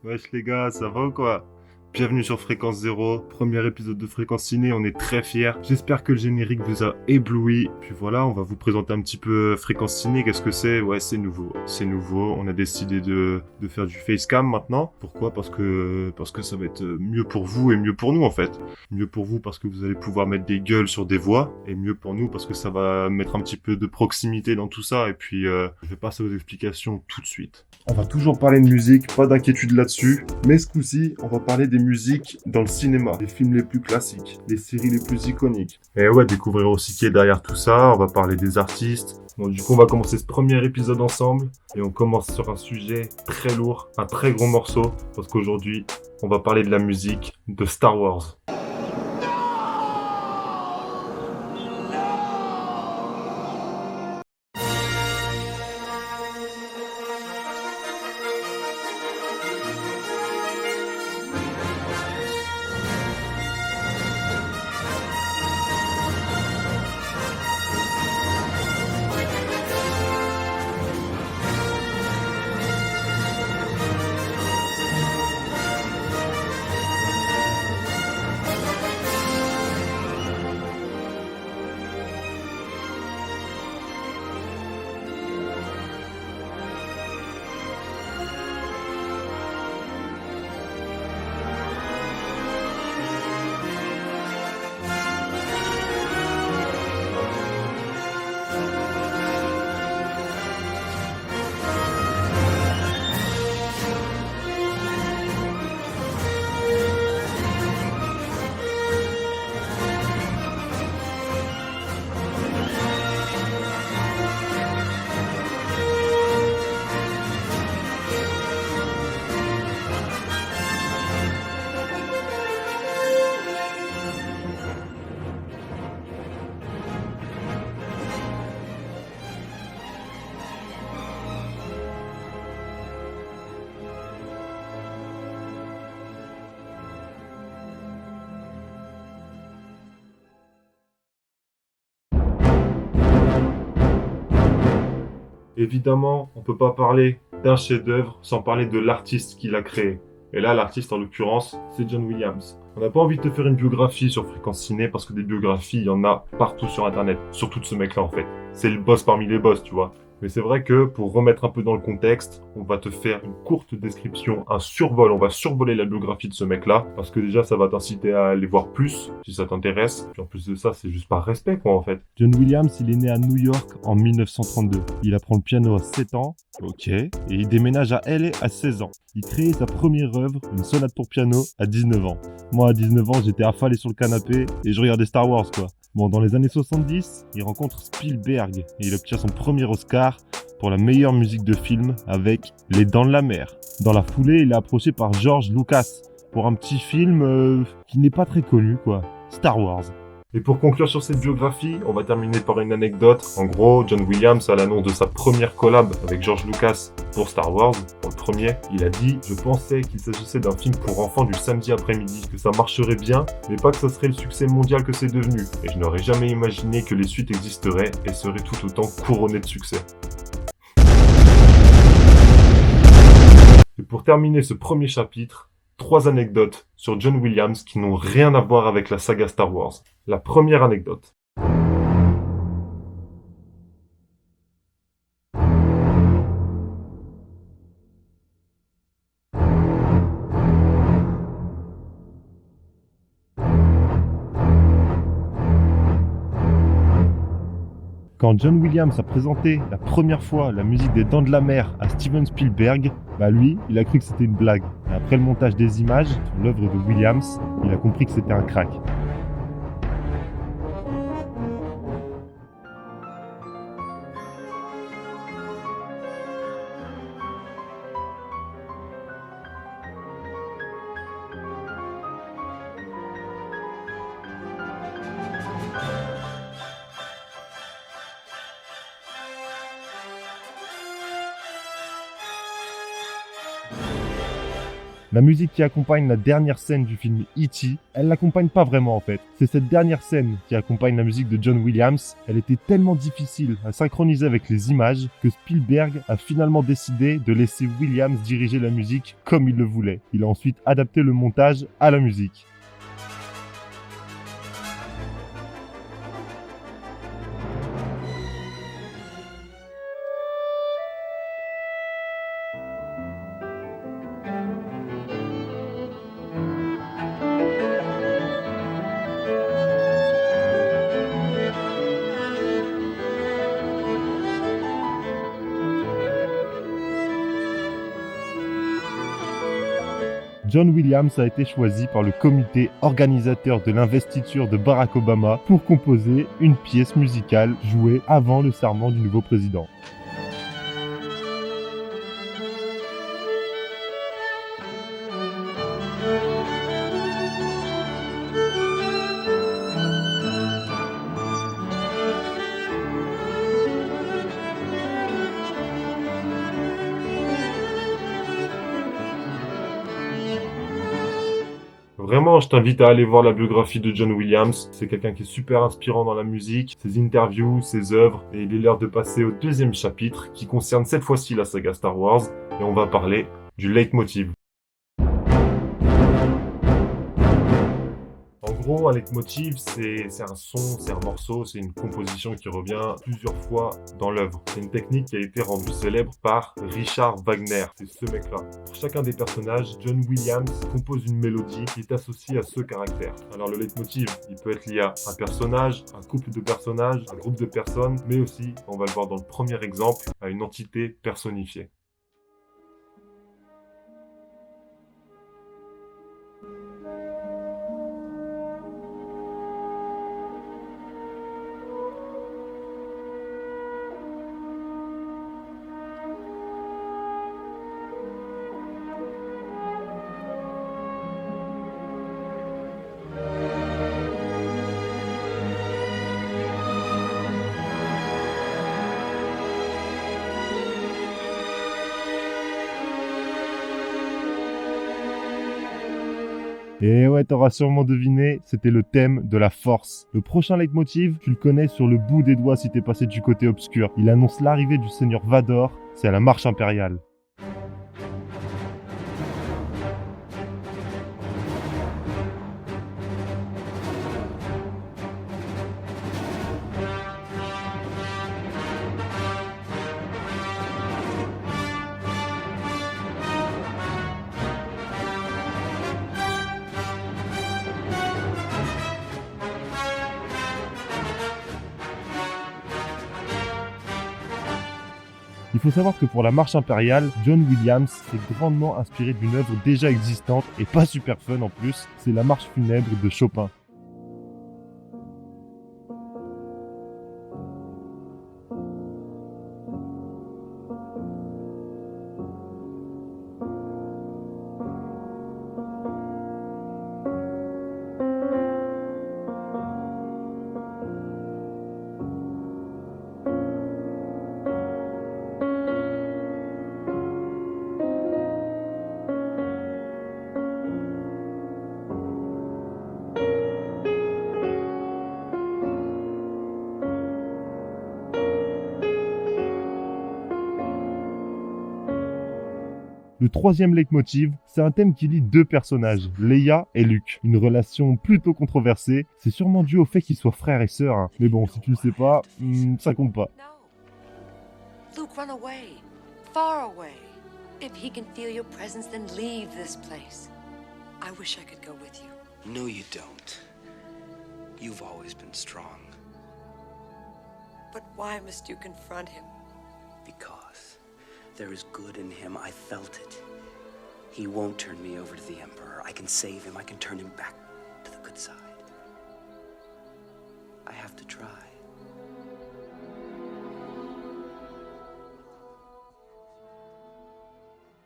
Wesh les gars, ça va ou quoi? Bienvenue sur Fréquence Zéro, premier épisode de Fréquence Ciné, on est très fiers. J'espère que le générique vous a ébloui. Puis voilà, on va vous présenter un petit peu Fréquence Ciné, qu'est-ce que c'est? Ouais, c'est nouveau, on a décidé de faire du facecam maintenant. Pourquoi? Parce que ça va être mieux pour vous et mieux pour nous en fait. Mieux pour vous parce que vous allez pouvoir mettre des gueules sur des voix, et mieux pour nous parce que ça va mettre un petit peu de proximité dans tout ça. Et puis, je vais passer aux explications tout de suite. On va toujours parler de musique, pas d'inquiétude là-dessus. Mais ce coup-ci, on va parler des musiques dans le cinéma, les films les plus classiques, les séries les plus iconiques. Et ouais, découvrir aussi qui est derrière tout ça, on va parler des artistes. Donc du coup, on va commencer ce premier épisode ensemble. Et on commence sur un sujet très lourd, un très gros morceau. Parce qu'aujourd'hui, on va parler de la musique de Star Wars. Évidemment, on peut pas parler d'un chef-d'œuvre sans parler de l'artiste qui l'a créé. Et là, l'artiste en l'occurrence, c'est John Williams. On n'a pas envie de te faire une biographie sur Fréquence Ciné parce que des biographies, il y en a partout sur internet. Surtout de ce mec-là en fait. C'est le boss parmi les boss, tu vois. Mais c'est vrai que pour remettre un peu dans le contexte, on va te faire une courte description, un survol. On va survoler la biographie de ce mec-là parce que déjà ça va t'inciter à aller voir plus si ça t'intéresse. Puis en plus de ça, c'est juste par respect quoi en fait. John Williams, il est né à New York en 1932. Il apprend le piano à 7 ans. Ok. Et il déménage à LA à 16 ans. Il crée sa première œuvre, une sonate pour piano, à 19 ans. Moi, à 19 ans, j'étais affalé sur le canapé et je regardais Star Wars, quoi. Bon, dans les années 70, il rencontre Spielberg et il obtient son premier Oscar pour la meilleure musique de film avec Les Dents de la Mer. Dans la foulée, il est approché par George Lucas pour un petit film qui n'est pas très connu, quoi. Star Wars. Et pour conclure sur cette biographie, on va terminer par une anecdote. En gros, John Williams, à l'annonce de sa première collab avec George Lucas pour Star Wars, pour le premier, il a dit « Je pensais qu'il s'agissait d'un film pour enfants du samedi après-midi, que ça marcherait bien, mais pas que ça serait le succès mondial que c'est devenu. Et je n'aurais jamais imaginé que les suites existeraient et seraient tout autant couronnées de succès. » Et pour terminer ce premier chapitre, 3 anecdotes sur John Williams qui n'ont rien à voir avec la saga Star Wars. La première anecdote. Quand John Williams a présenté la première fois la musique des Dents de la Mer à Steven Spielberg, lui, il a cru que c'était une blague. Et après le montage des images sur l'œuvre de Williams, il a compris que c'était un crack. La musique qui accompagne la dernière scène du film E.T., elle l'accompagne pas vraiment en fait. C'est cette dernière scène qui accompagne la musique de John Williams. Elle était tellement difficile à synchroniser avec les images que Spielberg a finalement décidé de laisser Williams diriger la musique comme il le voulait. Il a ensuite adapté le montage à la musique. John Williams a été choisi par le comité organisateur de l'investiture de Barack Obama pour composer une pièce musicale jouée avant le serment du nouveau président. Vraiment, je t'invite à aller voir la biographie de John Williams. C'est quelqu'un qui est super inspirant dans la musique, ses interviews, ses œuvres. Et il est l'heure de passer au deuxième chapitre qui concerne cette fois-ci la saga Star Wars. Et on va parler du leitmotiv. En gros, un leitmotiv, c'est un son, c'est un morceau, c'est une composition qui revient plusieurs fois dans l'œuvre. C'est une technique qui a été rendue célèbre par Richard Wagner, c'est ce mec-là. Pour chacun des personnages, John Williams compose une mélodie qui est associée à ce caractère. Alors le leitmotiv, il peut être lié à un personnage, un couple de personnages, un groupe de personnes, mais aussi, on va le voir dans le premier exemple, à une entité personnifiée. Et ouais, t'auras sûrement deviné, c'était le thème de la force. Le prochain leitmotiv, tu le connais sur le bout des doigts si t'es passé du côté obscur. Il annonce l'arrivée du seigneur Vador, c'est à la marche impériale. Il faut savoir que pour la marche impériale, John Williams s'est grandement inspiré d'une œuvre déjà existante et pas super fun en plus, c'est la marche funèbre de Chopin. Le troisième leitmotiv, c'est un thème qui lie deux personnages, Leia et Luke. Une relation plutôt controversée, c'est sûrement dû au fait qu'ils soient frères et sœurs. Hein. Mais bon, si tu le sais pas, ça compte pas. No. Luke, run away. Far away. If he can feel your presence, then leave this place. I wish I could go with you. No, you don't. You've always been strong. But why must you confront him? Because there is good in him. I felt it. He won't turn me over to the Emperor. I can save him. I can turn him back to the good side. I have to try.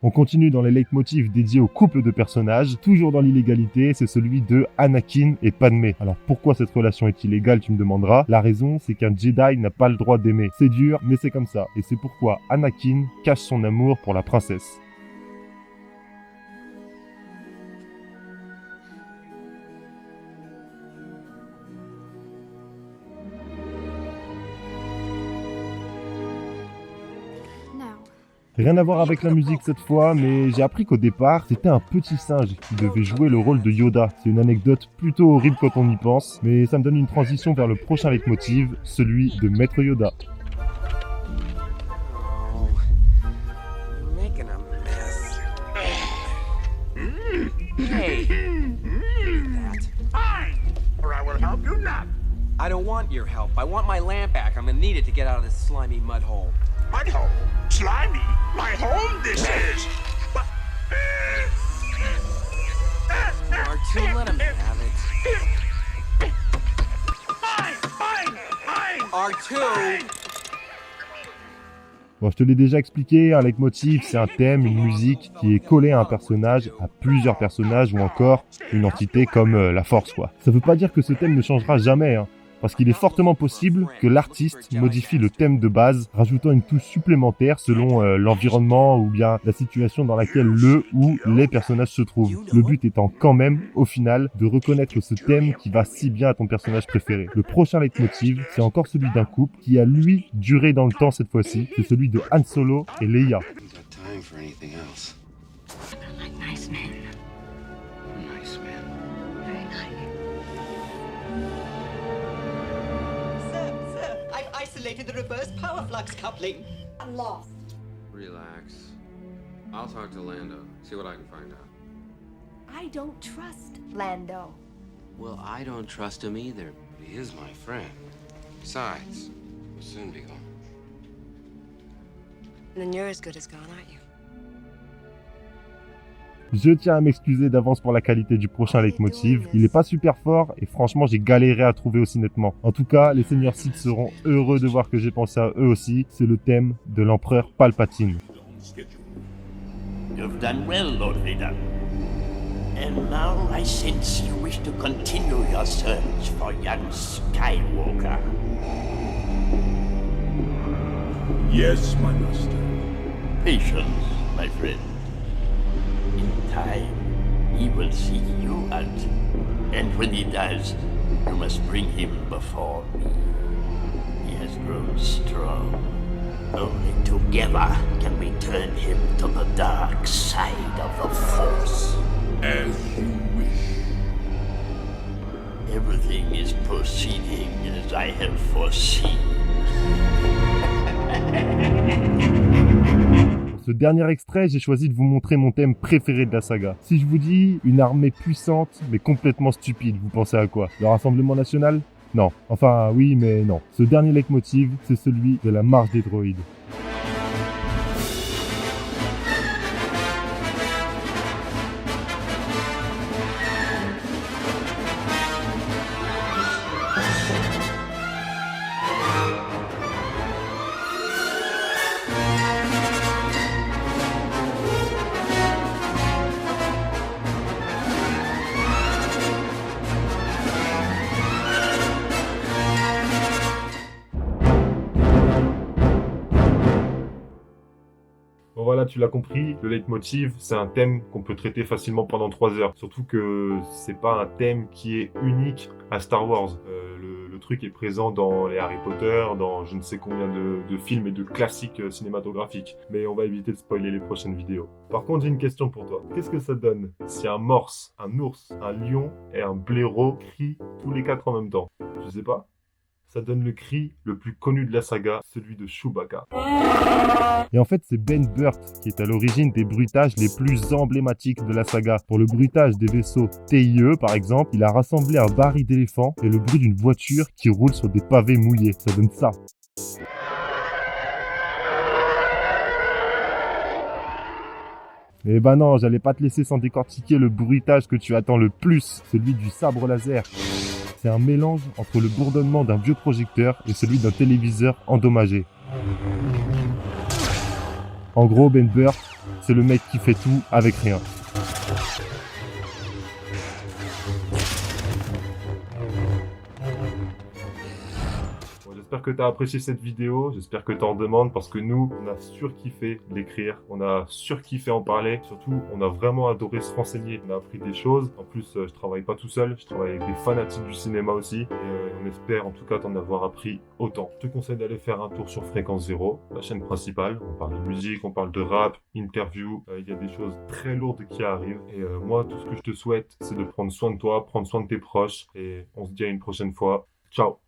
On continue dans les leitmotivs dédiés au couple de personnages, toujours dans l'illégalité, c'est celui de Anakin et Padmé. Alors pourquoi cette relation est illégale, tu me demanderas? La raison, c'est qu'un Jedi n'a pas le droit d'aimer. C'est dur, mais c'est comme ça. Et c'est pourquoi Anakin cache son amour pour la princesse. Rien à voir avec la musique cette fois, mais j'ai appris qu'au départ, c'était un petit singe qui devait jouer le rôle de Yoda. C'est une anecdote plutôt horrible quand on y pense, mais ça me donne une transition vers le prochain leitmotiv, celui de Maître Yoda. Oh, you're making a mess. Hey, that. Fine, or I will help you not. I don't want your help. I want my lamp back. I'm gonna need it to get out of this slimy mud hole. Mud hole, slimy, my home this is. R2, let him have it. Fine. R2! Bon, je te l'ai déjà expliqué, un leitmotiv, c'est un thème, une musique qui est collée à un personnage, à plusieurs personnages ou encore une entité comme la Force, quoi. Ça veut pas dire que ce thème ne changera jamais, hein, parce qu'il est fortement possible que l'artiste modifie le thème de base, rajoutant une touche supplémentaire selon l'environnement ou bien la situation dans laquelle le ou les personnages se trouvent. Le but étant quand même, au final, de reconnaître ce thème qui va si bien à ton personnage préféré. Le prochain leitmotiv, c'est encore celui d'un couple qui a lui duré dans le temps cette fois-ci, c'est celui de Han Solo et Leia. Nice men. Nice man. Very nice. Sir, I've isolated the reverse power flux coupling. I'm lost. Relax. I'll talk to Lando, see what I can find out. I don't trust Lando. Well, I don't trust him either. He is my friend. Besides, we'll soon be gone. Then you're as good as gone, aren't you? Je tiens à m'excuser d'avance pour la qualité du prochain leitmotiv. Il est pas super fort et franchement j'ai galéré à trouver aussi nettement. En tout cas, les seigneurs Sith seront heureux de voir que j'ai pensé à eux aussi. C'est le thème de l'empereur Palpatine. You've done well, Lord Vader. And now I sense you wish to continue your search for young Skywalker. Yes, my master. Patience, my friend. In time, he will seek you out. And when he does, you must bring him before me. He has grown strong. Only together can we turn him to the dark side of the Force. As you wish. Everything is proceeding as I have foreseen. Pour ce dernier extrait, j'ai choisi de vous montrer mon thème préféré de la saga. Si je vous dis une armée puissante mais complètement stupide, vous pensez à quoi? Le Rassemblement National? Non. Enfin oui, mais non. Ce dernier leitmotiv, c'est celui de la marche des droïdes. Bon voilà, tu l'as compris, le leitmotiv, c'est un thème qu'on peut traiter facilement pendant 3 heures. Surtout que c'est pas un thème qui est unique à Star Wars. Le truc est présent dans les Harry Potter, dans je ne sais combien de films et de classiques cinématographiques. Mais on va éviter de spoiler les prochaines vidéos. Par contre, j'ai une question pour toi. Qu'est-ce que ça donne si un morse, un ours, un lion et un blaireau crient tous les 4 en même temps? Je sais pas. Ça donne le cri le plus connu de la saga, celui de Chewbacca. Et en fait, c'est Ben Burtt qui est à l'origine des bruitages les plus emblématiques de la saga. Pour le bruitage des vaisseaux TIE, par exemple, il a rassemblé un baril d'éléphant et le bruit d'une voiture qui roule sur des pavés mouillés. Ça donne ça. Eh ben non, j'allais pas te laisser sans décortiquer le bruitage que tu attends le plus, celui du sabre laser. C'est un mélange entre le bourdonnement d'un vieux projecteur et celui d'un téléviseur endommagé. En gros, Ben Burtt, c'est le mec qui fait tout avec rien. j'espère que tu as apprécié cette vidéo, j'espère que tu en demandes parce que nous, on a surkiffé l'écrire, on a surkiffé en parler, surtout on a vraiment adoré se renseigner, on a appris des choses. En plus, je travaille pas tout seul, je travaille avec des fanatiques du cinéma aussi et on espère en tout cas t'en avoir appris autant. Je te conseille d'aller faire un tour sur Fréquence Zéro, la chaîne principale. On parle de musique, on parle de rap, interview, il y a des choses très lourdes qui arrivent et moi, tout ce que je te souhaite, c'est de prendre soin de toi, prendre soin de tes proches et on se dit à une prochaine fois. Ciao!